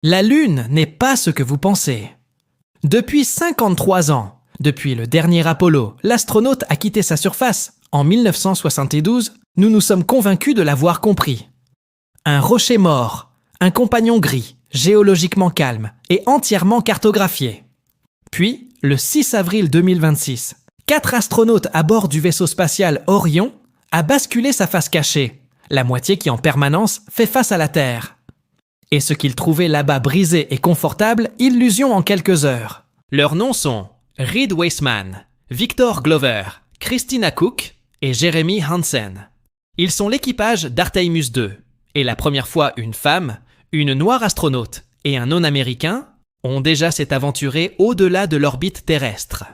La Lune n'est pas ce que vous pensez. Depuis 53 ans, depuis le dernier Apollo, l'astronaute a quitté sa surface. En 1972, nous nous sommes convaincus de l'avoir compris. Un rocher mort, un compagnon gris, géologiquement calme et entièrement cartographié. Puis, le 6 avril 2026, 4 astronautes à bord du vaisseau spatial Orion a basculé sa face cachée, la moitié qui en permanence fait face à la Terre. Et ce qu'ils trouvaient là-bas brisé et confortable, illusion en quelques heures. Leurs noms sont Reed Weissman, Victor Glover, Christina Cook et Jeremy Hansen. Ils sont l'équipage d'Artemis II, et la première fois une femme, une noire astronaute et un non-américain ont déjà s'est aventurés au-delà de l'orbite terrestre.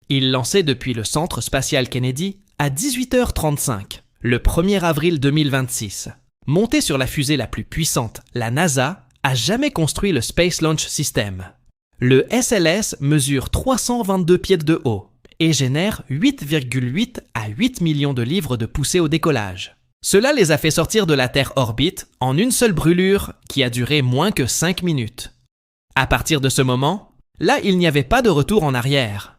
Ils lançaient depuis le centre spatial Kennedy à 18h35, le 1er avril 2026. Monté sur la fusée la plus puissante, la NASA a jamais construit le Space Launch System. Le SLS mesure 322 pieds de haut et génère 8,8 à 8 millions de livres de poussée au décollage. Cela les a fait sortir de la Terre orbite en une seule brûlure qui a duré moins que 5 minutes. À partir de ce moment, là il n'y avait pas de retour en arrière.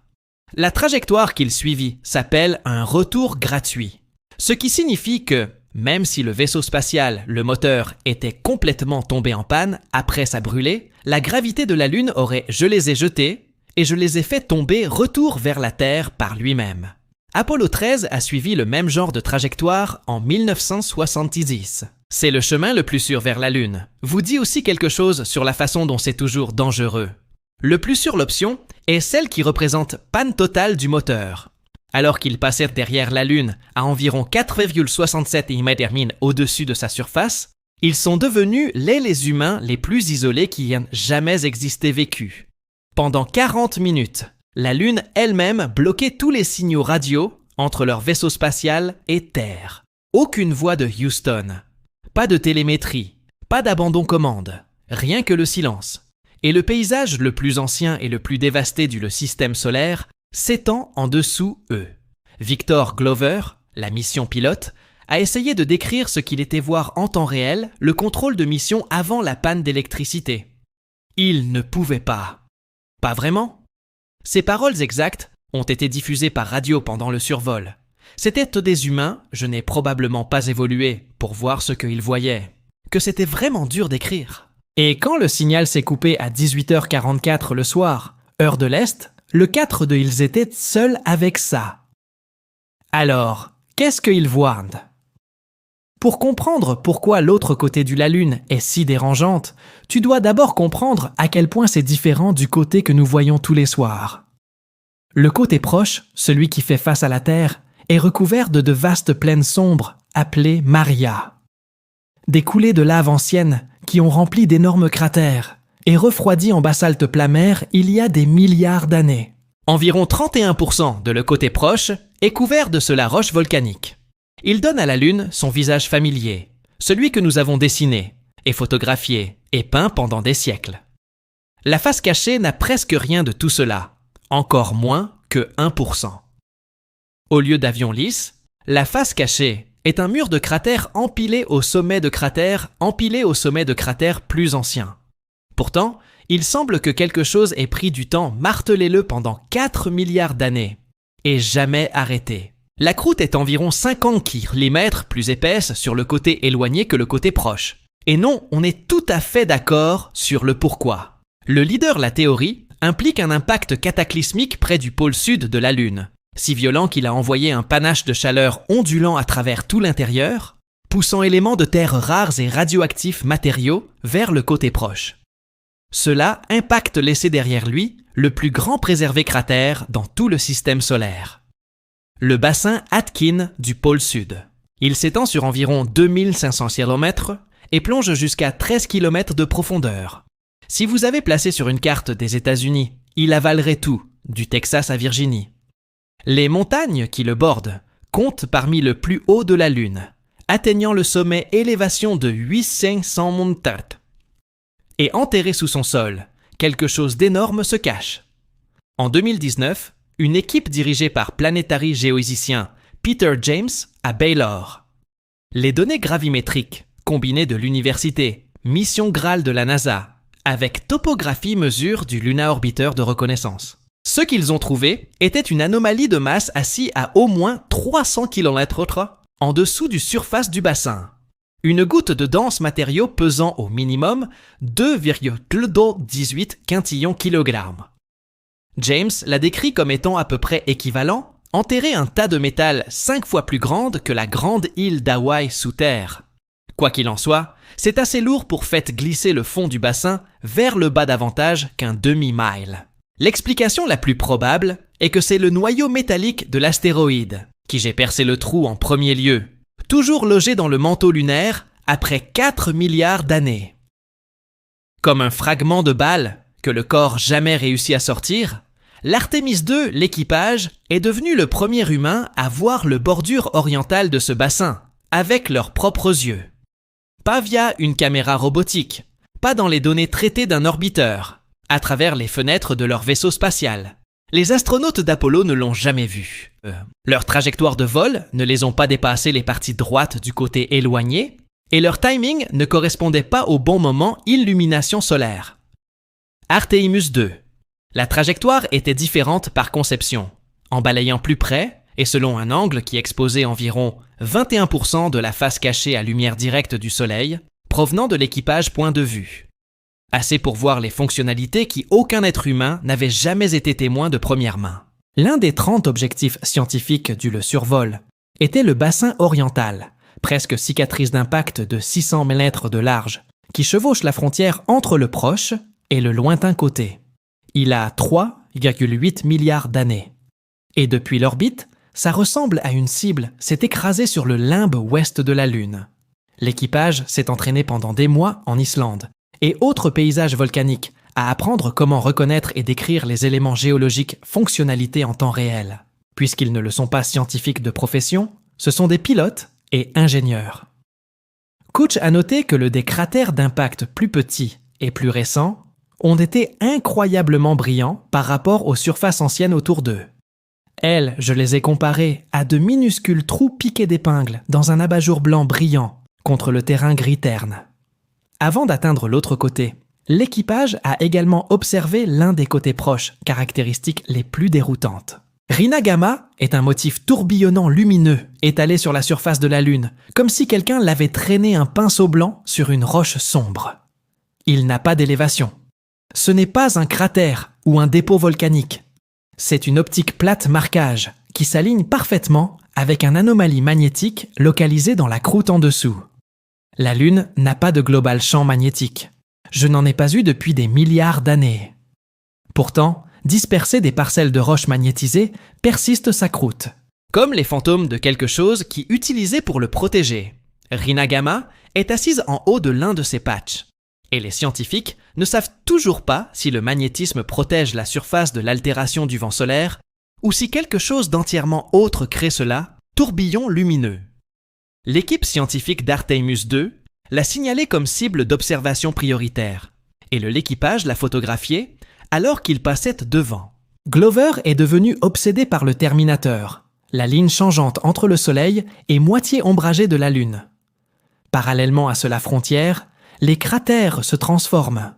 La trajectoire qu'il suivit s'appelle un retour gratuit, ce qui signifie que, même si le vaisseau spatial, le moteur, était complètement tombé en panne après sa brûlée, la gravité de la Lune aurait « je les ai jetés » et je les ai fait tomber retour vers la Terre par lui-même. Apollo 13 a suivi le même genre de trajectoire en 1970. C'est le chemin le plus sûr vers la Lune. Vous dit aussi quelque chose sur la façon dont c'est toujours dangereux. Le plus sûr l'option est celle qui représente panne totale du moteur. Alors qu'ils passèrent derrière la Lune à environ 4,67 km au-dessus de sa surface, ils sont devenus les humains les plus isolés qui aient jamais existé vécu. Pendant 40 minutes, la Lune elle-même bloquait tous les signaux radio entre leur vaisseau spatial et Terre. Aucune voix de Houston, pas de télémétrie, pas d'abandon commande, rien que le silence. Et le paysage le plus ancien et le plus dévasté du système solaire s'étend en dessous eux. Victor Glover, la mission pilote, a essayé de décrire ce qu'il était voir en temps réel, le contrôle de mission avant la panne d'électricité. Il ne pouvait pas. Pas vraiment. Ces paroles exactes ont été diffusées par radio pendant le survol. C'étaient des humains, je n'ai probablement pas évolué pour voir ce qu'ils voyaient. Que c'était vraiment dur d'écrire. Et quand le signal s'est coupé à 18h44 le soir, heure de l'Est, le 4 de ils étaient seuls avec ça. Alors, qu'est-ce qu'ils voient? Pour comprendre pourquoi l'autre côté de la Lune est si dérangeante, tu dois d'abord comprendre à quel point c'est différent du côté que nous voyons tous les soirs. Le côté proche, celui qui fait face à la Terre, est recouvert de vastes plaines sombres appelées Maria. Des coulées de lave anciennes qui ont rempli d'énormes cratères et refroidi en basalte planaire il y a des milliards d'années. Environ 31% de le côté proche est couvert de la roche volcanique. Il donne à la Lune son visage familier, celui que nous avons dessiné, et photographié, et peint pendant des siècles. La face cachée n'a presque rien de tout cela, encore moins que 1%. Au lieu d'avions lisses, la face cachée est un mur de cratères empilé au sommet de cratères plus anciens. Pourtant, il semble que quelque chose ait pris du temps, martelez-le pendant 4 milliards d'années, et jamais arrêté. La croûte est environ 50 km plus épaisse sur le côté éloigné que le côté proche. Et non, on est tout à fait d'accord sur le pourquoi. Le leader la théorie implique un impact cataclysmique près du pôle sud de la Lune, si violent qu'il a envoyé un panache de chaleur ondulant à travers tout l'intérieur, poussant éléments de terre rares et radioactifs matériaux vers le côté proche. Cela impacte laissé derrière lui le plus grand préservé cratère dans tout le système solaire. Le bassin Atkin du pôle sud. Il s'étend sur environ 2500 km et plonge jusqu'à 13 km de profondeur. Si vous avez placé sur une carte des États-Unis, il avalerait tout, du Texas à Virginie. Les montagnes qui le bordent comptent parmi le plus haut de la Lune, atteignant le sommet élévation de 800 montagnes. Et enterré sous son sol, quelque chose d'énorme se cache. En 2019, une équipe dirigée par planétari géophysicien Peter James à Baylor. Les données gravimétriques, combinées de l'université, mission Graal de la NASA, avec topographie mesure du Luna Orbiter de reconnaissance. Ce qu'ils ont trouvé était une anomalie de masse assise à au moins 300 km en dessous du surface du bassin. Une goutte de dense matériau pesant au minimum 2,18 quintillons kg. James l'a décrit comme étant à peu près équivalent enterrer un tas de métal 5 fois plus grande que la grande île d'Hawaï sous terre. Quoi qu'il en soit, c'est assez lourd pour faire glisser le fond du bassin vers le bas davantage qu'un demi-mile. L'explication la plus probable est que c'est le noyau métallique de l'astéroïde qui j'ai percé le trou en premier lieu, toujours logé dans le manteau lunaire après 4 milliards d'années. Comme un fragment de balle que le corps jamais réussi à sortir, l'Artemis II, l'équipage, est devenu le premier humain à voir le bordure orientale de ce bassin, avec leurs propres yeux. Pas via une caméra robotique, pas dans les données traitées d'un orbiteur, à travers les fenêtres de leur vaisseau spatial. Les astronautes d'Apollo ne l'ont jamais vu. Leur trajectoire de vol ne les ont pas dépassé les parties droites du côté éloigné, et leur timing ne correspondait pas au bon moment illumination solaire. Artemis II. La trajectoire était différente par conception, en balayant plus près et selon un angle qui exposait environ 21% de la face cachée à lumière directe du Soleil, provenant de l'équipage point de vue. Assez pour voir les fonctionnalités qui aucun être humain n'avait jamais été témoin de première main. L'un des 30 objectifs scientifiques du le survol était le bassin oriental, presque cicatrice d'impact de 600 mètres de large, qui chevauche la frontière entre le proche et le lointain côté. Il a 3,8 milliards d'années. Et depuis l'orbite, ça ressemble à une cible s'est écrasée sur le limbe ouest de la Lune. L'équipage s'est entraîné pendant des mois en Islande et autres paysages volcaniques à apprendre comment reconnaître et décrire les éléments géologiques fonctionnalités en temps réel. Puisqu'ils ne le sont pas scientifiques de profession, ce sont des pilotes et ingénieurs. Couch a noté que des cratères d'impact plus petits et plus récents ont été incroyablement brillants par rapport aux surfaces anciennes autour d'eux. Elles, je les ai comparées à de minuscules trous piqués d'épingles dans un abat-jour blanc brillant contre le terrain gris terne. Avant d'atteindre l'autre côté, l'équipage a également observé l'un des côtés proches, caractéristiques les plus déroutantes. Rina Gamma est un motif tourbillonnant lumineux étalé sur la surface de la Lune, comme si quelqu'un l'avait traîné un pinceau blanc sur une roche sombre. Il n'a pas d'élévation. Ce n'est pas un cratère ou un dépôt volcanique. C'est une optique plate marquage qui s'aligne parfaitement avec une anomalie magnétique localisée dans la croûte en dessous. La Lune n'a pas de global champ magnétique. Je n'en ai pas eu depuis des milliards d'années. Pourtant, disperser des parcelles de roches magnétisées persiste sa croûte, comme les fantômes de quelque chose qui utilisait pour le protéger. Rina Gamma est assise en haut de l'un de ces patchs. Et les scientifiques ne savent toujours pas si le magnétisme protège la surface de l'altération du vent solaire ou si quelque chose d'entièrement autre crée cela, tourbillon lumineux. L'équipe scientifique d'Artemis II l'a signalé comme cible d'observation prioritaire et l'équipage l'a photographié alors qu'il passait devant. Glover est devenu obsédé par le Terminateur, la ligne changeante entre le Soleil et moitié ombragée de la Lune. Parallèlement à cela frontière, les cratères se transforment.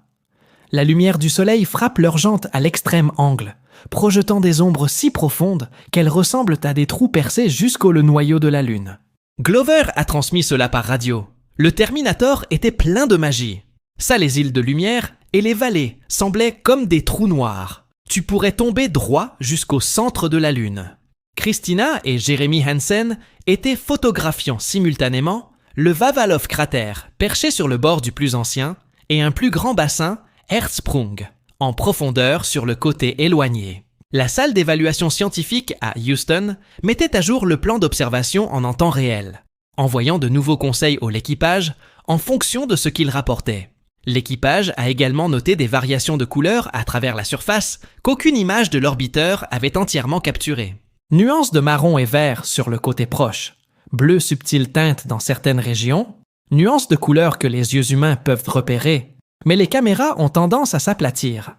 La lumière du Soleil frappe leur jante à l'extrême angle, projetant des ombres si profondes qu'elles ressemblent à des trous percés jusqu'au noyau de la Lune. Glover a transmis cela par radio. Le Terminator était plein de magie. Ça, les îles de lumière et les vallées semblaient comme des trous noirs. Tu pourrais tomber droit jusqu'au centre de la Lune. Christina et Jeremy Hansen étaient photographiant simultanément le Vavilov cratère, perché sur le bord du plus ancien, et un plus grand bassin, Hertzsprung, en profondeur sur le côté éloigné. La salle d'évaluation scientifique à Houston mettait à jour le plan d'observation en temps réel, envoyant de nouveaux conseils à l'équipage en fonction de ce qu'il rapportait. L'équipage a également noté des variations de couleurs à travers la surface qu'aucune image de l'orbiteur avait entièrement capturées. Nuances de marron et vert sur le côté proche, bleu subtile teinte dans certaines régions, nuances de couleurs que les yeux humains peuvent repérer, mais les caméras ont tendance à s'aplatir.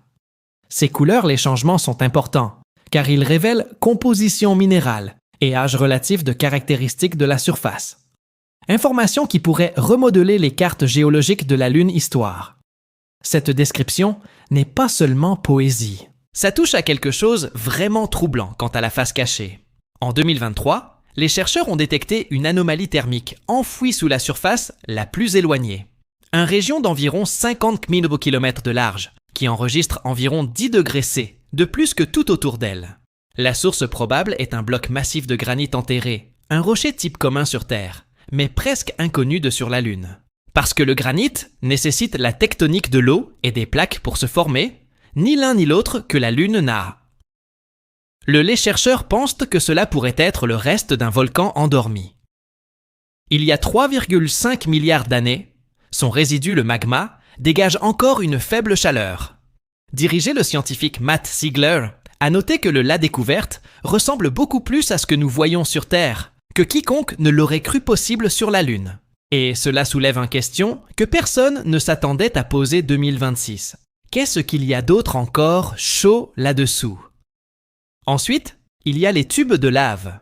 Ces couleurs, les changements sont importants, car ils révèlent composition minérale et âge relatif de caractéristiques de la surface. Informations qui pourraient remodeler les cartes géologiques de la Lune histoire. Cette description n'est pas seulement poésie. Ça touche à quelque chose vraiment troublant quant à la face cachée. En 2023, les chercheurs ont détecté une anomalie thermique enfouie sous la surface la plus éloignée. Une région d'environ 50 000 km de large, qui enregistre environ 10 degrés C, de plus que tout autour d'elle. La source probable est un bloc massif de granit enterré, un rocher type commun sur Terre, mais presque inconnu de sur la Lune. Parce que le granit nécessite la tectonique de l'eau et des plaques pour se former, ni l'un ni l'autre que la Lune n'a. Les chercheurs pensent que cela pourrait être le reste d'un volcan endormi. Il y a 3,5 milliards d'années, son résidu, le magma, dégage encore une faible chaleur. Dirigé le scientifique Matt Ziegler a noté que la découverte ressemble beaucoup plus à ce que nous voyons sur Terre que quiconque ne l'aurait cru possible sur la Lune. Et cela soulève une question que personne ne s'attendait à poser 2026. Qu'est-ce qu'il y a d'autre encore chaud là-dessous? Ensuite, il y a les tubes de lave.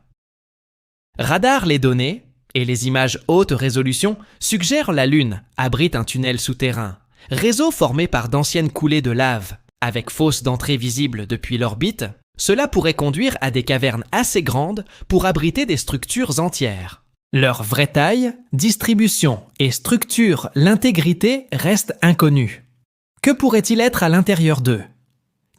Radar les données et les images haute résolution suggèrent la Lune abrite un tunnel souterrain, réseau formé par d'anciennes coulées de lave, avec fosse d'entrée visible depuis l'orbite. Cela pourrait conduire à des cavernes assez grandes pour abriter des structures entières. Leur vraie taille, distribution et structure, l'intégrité restent inconnues. Que pourrait-il être à l'intérieur d'eux?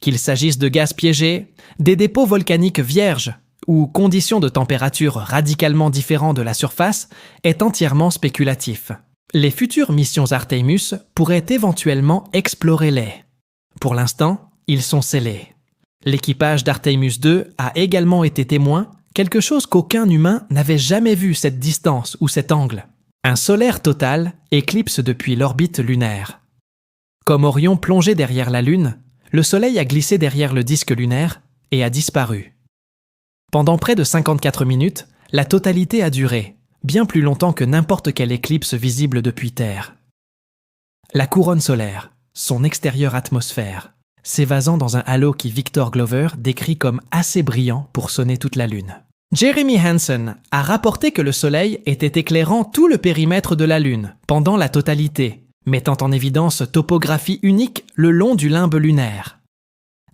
Qu'il s'agisse de gaz piégés, des dépôts volcaniques vierges ou conditions de température radicalement différentes de la surface est entièrement spéculatif. Les futures missions Artemis pourraient éventuellement explorer les. Pour l'instant, ils sont scellés. L'équipage d'Artemis 2 a également été témoin, quelque chose qu'aucun humain n'avait jamais vu cette distance ou cet angle. Un solaire total éclipse depuis l'orbite lunaire. Comme Orion plongeait derrière la Lune, le Soleil a glissé derrière le disque lunaire et a disparu. Pendant près de 54 minutes, la totalité a duré, bien plus longtemps que n'importe quelle éclipse visible depuis Terre. La couronne solaire, son extérieure atmosphère, s'évasant dans un halo qui Victor Glover décrit comme assez brillant pour sonner toute la Lune. Jeremy Hansen a rapporté que le Soleil était éclairant tout le périmètre de la Lune pendant la totalité, mettant en évidence topographie unique le long du limbe lunaire.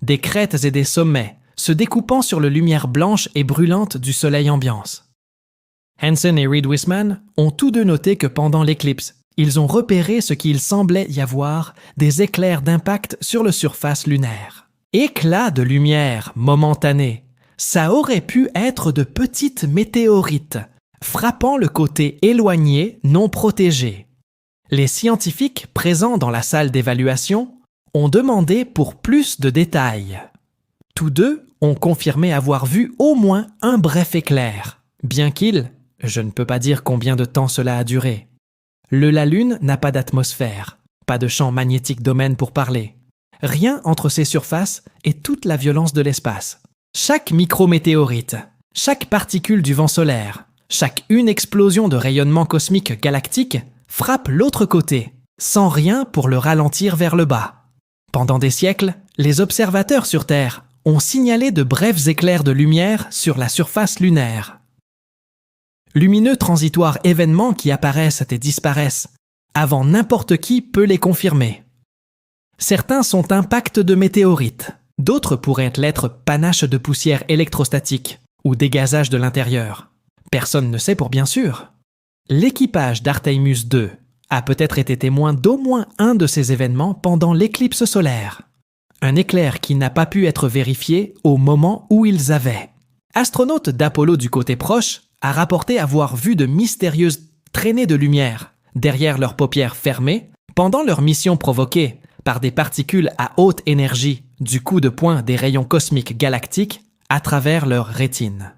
Des crêtes et des sommets se découpant sur la lumière blanche et brûlante du Soleil ambiance. Hansen et Reid Wiseman ont tous deux noté que pendant l'éclipse, ils ont repéré ce qu'il semblait y avoir des éclairs d'impact sur la surface lunaire. Éclats de lumière momentanés, ça aurait pu être de petites météorites, frappant le côté éloigné non protégé. Les scientifiques présents dans la salle d'évaluation ont demandé pour plus de détails. Tous deux ont confirmé avoir vu au moins un bref éclair, bien je ne peux pas dire combien de temps cela a duré. La Lune n'a pas d'atmosphère, pas de champ magnétique domaine pour parler. Rien entre ses surfaces et toute la violence de l'espace. Chaque micrométéorite, chaque particule du vent solaire, chaque une explosion de rayonnement cosmique galactique frappe l'autre côté, sans rien pour le ralentir vers le bas. Pendant des siècles, les observateurs sur Terre ont signalé de brefs éclairs de lumière sur la surface lunaire. Lumineux transitoires événements qui apparaissent et disparaissent, avant n'importe qui peut les confirmer. Certains sont impacts de météorites, d'autres pourraient l'être panache de poussière électrostatique ou dégazage de l'intérieur. Personne ne sait pour bien sûr. L'équipage d'Artemis 2 a peut-être été témoin d'au moins un de ces événements pendant l'éclipse solaire. Un éclair qui n'a pas pu être vérifié au moment où ils avaient. Astronautes d'Apollo du côté proche a rapporté avoir vu de mystérieuses traînées de lumière derrière leurs paupières fermées pendant leur mission provoquée par des particules à haute énergie du coup de poing des rayons cosmiques galactiques à travers leur rétine.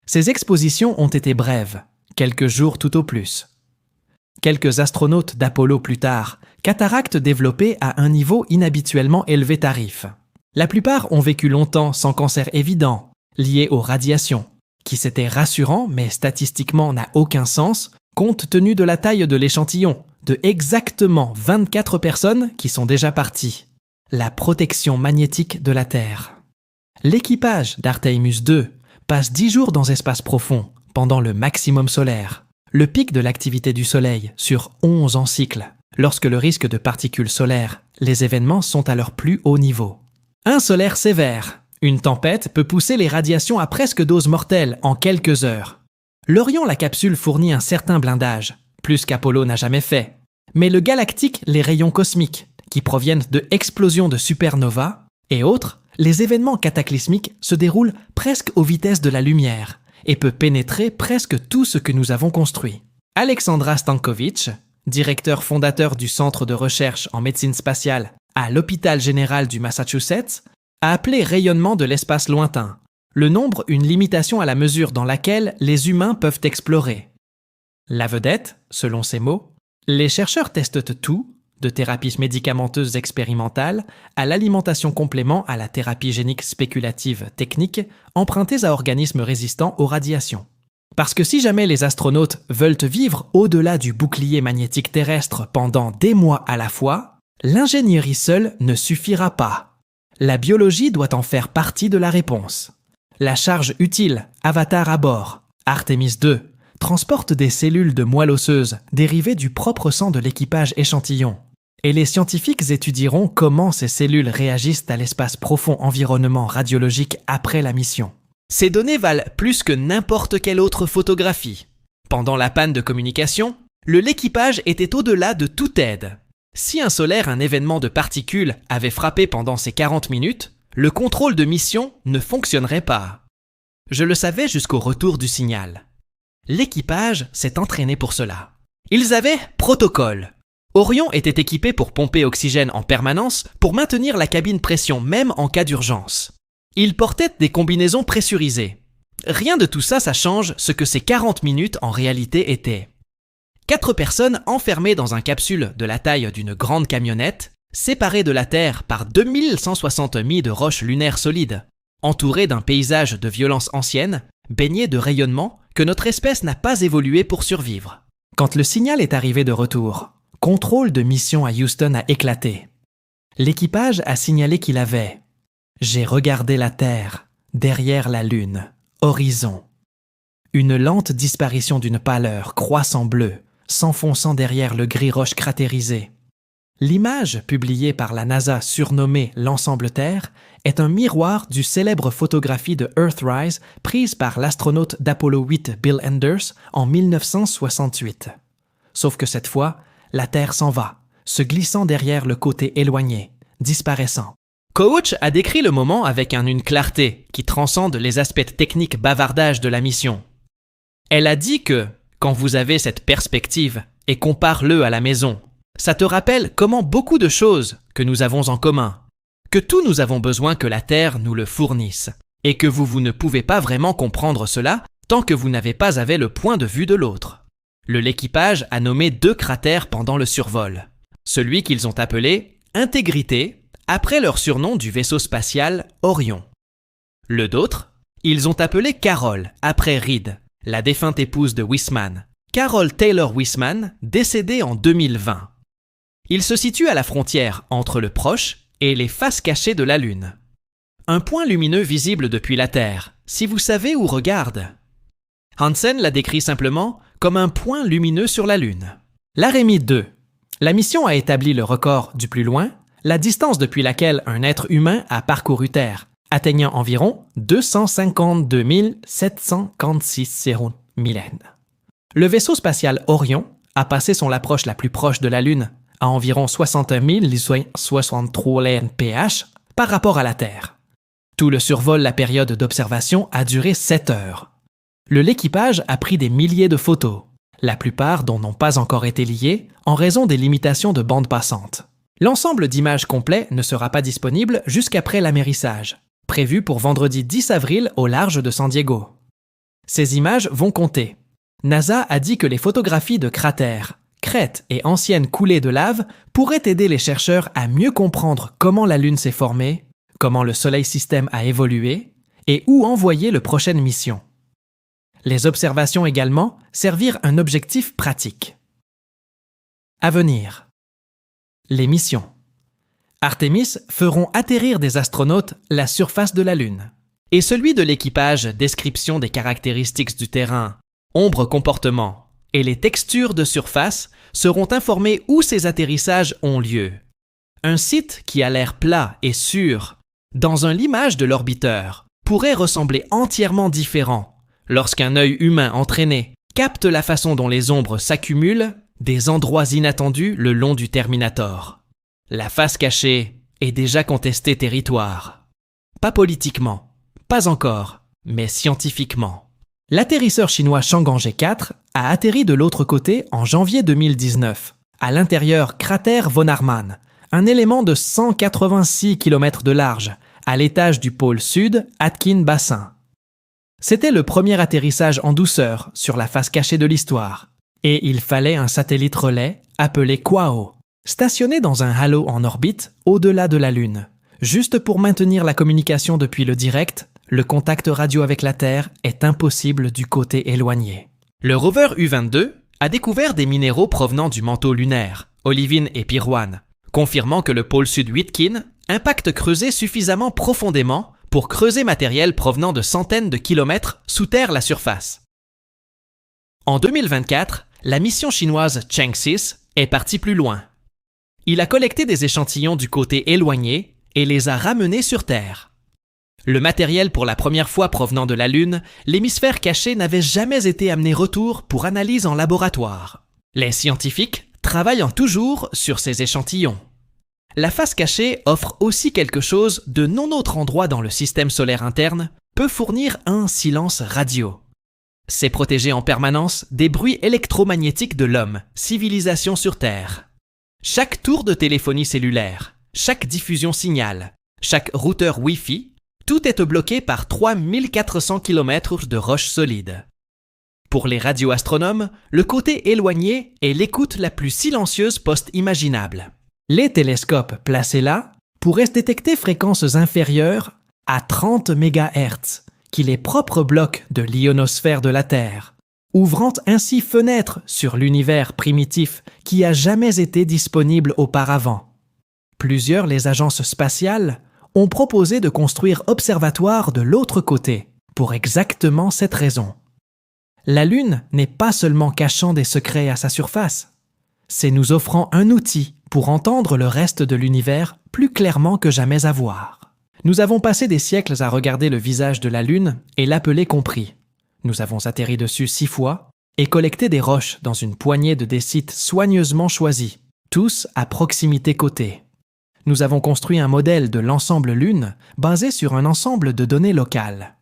Ces expositions ont été brèves, quelques jours tout au plus. Quelques astronautes d'Apollo plus tard, cataractes développées à un niveau inhabituellement élevé tarif. La plupart ont vécu longtemps sans cancer évident, lié aux radiations, qui c'était rassurant mais statistiquement n'a aucun sens compte tenu de la taille de l'échantillon, de exactement 24 personnes qui sont déjà parties. La protection magnétique de la Terre. L'équipage d'Artemis 2 passe 10 jours dans espace profond, pendant le maximum solaire, le pic de l'activité du Soleil sur 11 ans cycle, Lorsque le risque de particules solaires, les événements sont à leur plus haut niveau. Un solaire sévère. Une tempête peut pousser les radiations à presque dose mortelle en quelques heures. L'Orion, la capsule, fournit un certain blindage, plus qu'Apollo n'a jamais fait. Mais le galactique, les rayons cosmiques, qui proviennent de explosions de supernovas, et autres, les événements cataclysmiques se déroulent presque aux vitesses de la lumière et peut pénétrer presque tout ce que nous avons construit. Alexandra Stankovic, directeur fondateur du Centre de recherche en médecine spatiale à l'Hôpital général du Massachusetts, a appelé rayonnement de l'espace lointain, le nombre une limitation à la mesure dans laquelle les humains peuvent explorer. La vedette, selon ses mots, les chercheurs testent tout, de thérapies médicamenteuses expérimentales à l'alimentation complément à la thérapie génique spéculative technique empruntées à organismes résistants aux radiations. Parce que si jamais les astronautes veulent vivre au-delà du bouclier magnétique terrestre pendant des mois à la fois, l'ingénierie seule ne suffira pas. La biologie doit en faire partie de la réponse. La charge utile, Avatar à bord, Artemis II, transporte des cellules de moelle osseuse dérivées du propre sang de l'équipage échantillon. Et les scientifiques étudieront comment ces cellules réagissent à l'espace profond environnement radiologique après la mission. Ces données valent plus que n'importe quelle autre photographie. Pendant la panne de communication, l'équipage était au-delà de toute aide. Si un événement de particules avait frappé pendant ces 40 minutes, le contrôle de mission ne fonctionnerait pas. Je le savais jusqu'au retour du signal. L'équipage s'est entraîné pour cela. Ils avaient protocole. Orion était équipé pour pomper oxygène en permanence pour maintenir la cabine pression même en cas d'urgence. Il portait des combinaisons pressurisées. Rien de tout ça, ça change ce que ces 40 minutes en réalité étaient. 4 personnes enfermées dans une capsule de la taille d'une grande camionnette, séparées de la Terre par 2160 milles de roches lunaires solides, entourées d'un paysage de violence ancienne, baignées de rayonnement que notre espèce n'a pas évolué pour survivre. Quand le signal est arrivé de retour, contrôle de mission à Houston a éclaté. L'équipage a signalé qu'il avait « J'ai regardé la Terre, derrière la Lune, horizon. » Une lente disparition d'une pâleur croissant bleu, s'enfonçant derrière le gris roche cratérisé. L'image, publiée par la NASA surnommée l'ensemble Terre, est un miroir du célèbre photographie de Earthrise prise par l'astronaute d'Apollo 8 Bill Anders en 1968. Sauf que cette fois, la Terre s'en va, se glissant derrière le côté éloigné, disparaissant. Coach a décrit le moment avec une clarté qui transcende les aspects techniques bavardages de la mission. Elle a dit que, quand vous avez cette perspective et compare-le à la maison, ça te rappelle comment beaucoup de choses que nous avons en commun, que tout nous avons besoin que la Terre nous le fournisse, et que vous ne pouvez pas vraiment comprendre cela tant que vous n'avez pas avec le point de vue de l'autre. L'équipage a nommé 2 cratères pendant le survol. Celui qu'ils ont appelé « Intégrité » après leur surnom du vaisseau spatial Orion. Le d'autre, ils ont appelé Carol après Reed, la défunte épouse de Wiseman, Carol Taylor Wiseman, décédée en 2020. Il se situe à la frontière entre le proche et les faces cachées de la Lune. Un point lumineux visible depuis la Terre, si vous savez où regarde. Hansen l'a décrit simplement comme un point lumineux sur la Lune. L'Arémie 2. La mission a établi le record du plus loin, la distance depuis laquelle un être humain a parcouru Terre, atteignant environ 252 756 millénaires. Le vaisseau spatial Orion a passé son approche la plus proche de la Lune, à environ 61 063 pH par rapport à la Terre. Tout le survol, la période d'observation a duré 7 heures. L'équipage a pris des milliers de photos, la plupart dont n'ont pas encore été liées en raison des limitations de bande passante. L'ensemble d'images complet ne sera pas disponible jusqu'après l'amérissage, prévu pour vendredi 10 avril au large de San Diego. Ces images vont compter. NASA a dit que les photographies de cratères, crêtes et anciennes coulées de lave pourraient aider les chercheurs à mieux comprendre comment la Lune s'est formée, comment le Soleil système a évolué et où envoyer la prochaine mission. Les observations également servirent un objectif pratique. À venir. Les missions. Artemis feront atterrir des astronautes la surface de la Lune. Et celui de l'équipage, description des caractéristiques du terrain, ombre comportement, et les textures de surface seront informées où ces atterrissages ont lieu. Un site qui a l'air plat et sûr, dans un limage de l'orbiteur, pourrait ressembler entièrement différent lorsqu'un œil humain entraîné capte la façon dont les ombres s'accumulent des endroits inattendus le long du Terminator. La face cachée est déjà contestée territoire. Pas politiquement, pas encore, mais scientifiquement. L'atterrisseur chinois Chang'an G4 a atterri de l'autre côté en janvier 2019, à l'intérieur cratère von Hartmann, un élément de 186 km de large, à l'étage du pôle sud, Aitken Bassin. C'était le premier atterrissage en douceur sur la face cachée de l'histoire, et il fallait un satellite relais appelé Quao, stationné dans un halo en orbite au-delà de la Lune. Juste pour maintenir la communication depuis le direct, le contact radio avec la Terre est impossible du côté éloigné. Le rover U-22 a découvert des minéraux provenant du manteau lunaire, olivine et pyroine, confirmant que le pôle sud Witkin impacte creuser suffisamment profondément pour creuser matériel provenant de centaines de kilomètres sous terre la surface. En 2024, la mission chinoise Cheng 6 est partie plus loin. Il a collecté des échantillons du côté éloigné et les a ramenés sur Terre. Le matériel pour la première fois provenant de la Lune, l'hémisphère caché n'avait jamais été amené retour pour analyse en laboratoire. Les scientifiques travaillent toujours sur ces échantillons. La face cachée offre aussi quelque chose de non autre endroit dans le système solaire interne, peut fournir un silence radio. C'est protéger en permanence des bruits électromagnétiques de l'homme, civilisation sur Terre. Chaque tour de téléphonie cellulaire, chaque diffusion signal, chaque routeur Wi-Fi, tout est bloqué par 3400 km de roches solides. Pour les radioastronomes, le côté éloigné est l'écoute la plus silencieuse post-imaginable. Les télescopes placés là pourraient détecter fréquences inférieures à 30 MHz, qui les propres blocs de l'ionosphère de la Terre, ouvrant ainsi fenêtre sur l'univers primitif qui a jamais été disponible auparavant. Plusieurs les agences spatiales ont proposé de construire observatoires de l'autre côté, pour exactement cette raison. La Lune n'est pas seulement cachant des secrets à sa surface, c'est nous offrant un outil pour entendre le reste de l'univers plus clairement que jamais à voir. Nous avons passé des siècles à regarder le visage de la Lune et l'appeler compris. Nous avons atterri dessus 6 fois et collecté des roches dans une poignée de des sites soigneusement choisis, tous à proximité côté. Nous avons construit un modèle de l'ensemble Lune basé sur un ensemble de données locales.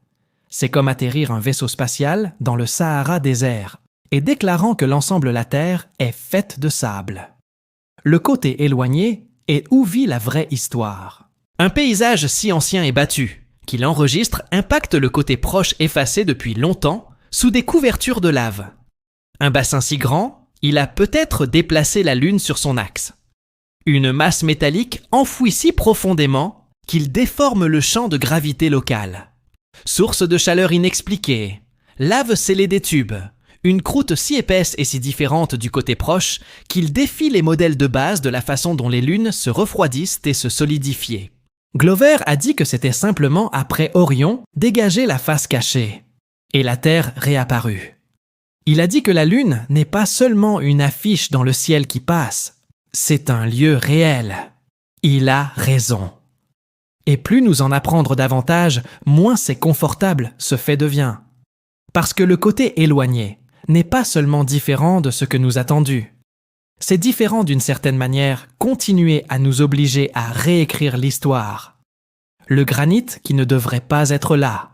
C'est comme atterrir un vaisseau spatial dans le Sahara désert et déclarant que l'ensemble la Terre est faite de sable. Le côté éloigné est où vit la vraie histoire. Un paysage si ancien et battu qu'il enregistre impacte le côté proche effacé depuis longtemps sous des couvertures de lave. Un bassin si grand, il a peut-être déplacé la Lune sur son axe. Une masse métallique enfouie si profondément qu'il déforme le champ de gravité local. Source de chaleur inexpliquée, lave scellée des tubes, une croûte si épaisse et si différente du côté proche qu'il défie les modèles de base de la façon dont les lunes se refroidissent et se solidifient. Glover a dit que c'était simplement après Orion dégager la face cachée, et la Terre réapparut. Il a dit que la Lune n'est pas seulement une affiche dans le ciel qui passe, c'est un lieu réel. Il a raison. Et plus nous en apprendre davantage, moins c'est confortable ce fait devient. Parce que le côté éloigné n'est pas seulement différent de ce que nous attendu. C'est différent d'une certaine manière continuer à nous obliger à réécrire l'histoire. Le granit qui ne devrait pas être là.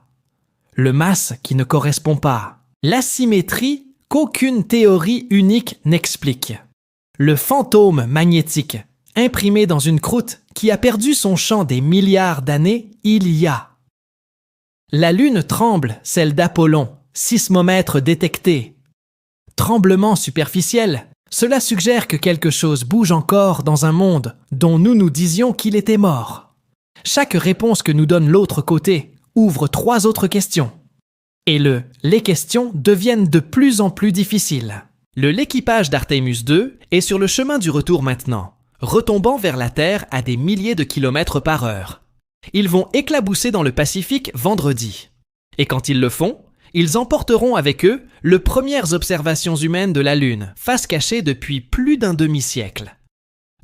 Le masse qui ne correspond pas. L'asymétrie qu'aucune théorie unique n'explique. Le fantôme magnétique, imprimé dans une croûte qui a perdu son champ des milliards d'années il y a. La Lune tremble, celle d'Apollon, sismomètre détecté. Tremblement superficiel, cela suggère que quelque chose bouge encore dans un monde dont nous disions qu'il était mort. Chaque réponse que nous donne l'autre côté ouvre 3 autres questions. Et les questions deviennent de plus en plus difficiles. L'équipage d'Artemis II est sur le chemin du retour maintenant, retombant vers la Terre à des milliers de kilomètres par heure. Ils vont éclabousser dans le Pacifique vendredi. Et quand ils le font, Ils emporteront avec eux les premières observations humaines de la Lune, face cachée depuis plus d'un demi-siècle.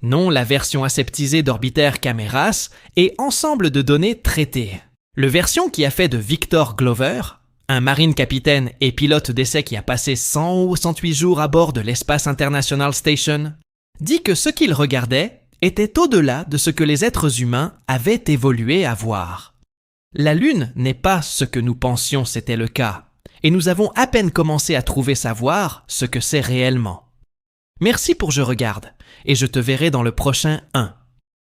Non la version aseptisée d'Orbiter Cameras et ensemble de données traitées. Le version qui a fait de Victor Glover, un marine capitaine et pilote d'essai qui a passé 108 jours à bord de l'Espace International Station, dit que ce qu'il regardait était au-delà de ce que les êtres humains avaient évolué à voir. La Lune n'est pas ce que nous pensions c'était le cas, et nous avons à peine commencé à trouver savoir ce que c'est réellement. Merci pour Je regarde, et je te verrai dans le prochain 1.